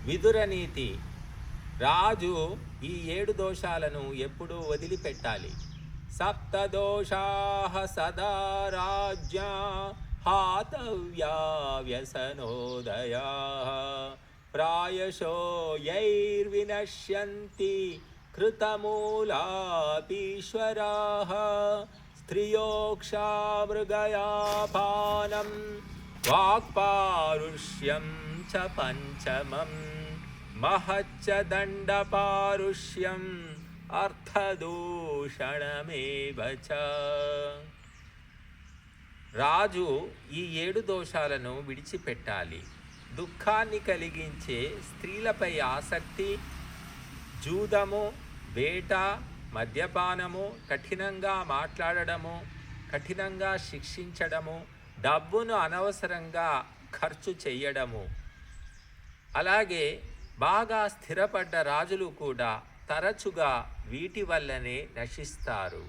విదురనీతి. రాజు ఈ 7 దోషాలను ఎప్పుడూ వదిలిపెట్టాలి. సప్తదోషాః సదా రాజ్ఞా హాతవ్యా వ్యసనోదయాః ప్రాయశో యైర్వినశ్యంతి కృతమూలాపీశ్వరాః స్త్రియోక్షామృగయాపానం వాక్పారుష్యం చ పంచమం మహచ్చ దండపారుష్యం అర్థదూషణమేవ చ. రాజు ఈ 7 దోషాలను విడిచిపెట్టాలి. దుఃఖాన్ని కలిగించే స్త్రీలపై ఆసక్తి, జూదము, వేట, మద్యపానము, కఠినంగా మాట్లాడడము, కఠినంగా శిక్షించడము, డబ్బును అనవసరంగా ఖర్చు చేయడము. అలాగే బాగా స్థిరపడ్డ రాజులు కూడా తరచుగా వీటి వల్లనే నశిస్తారు.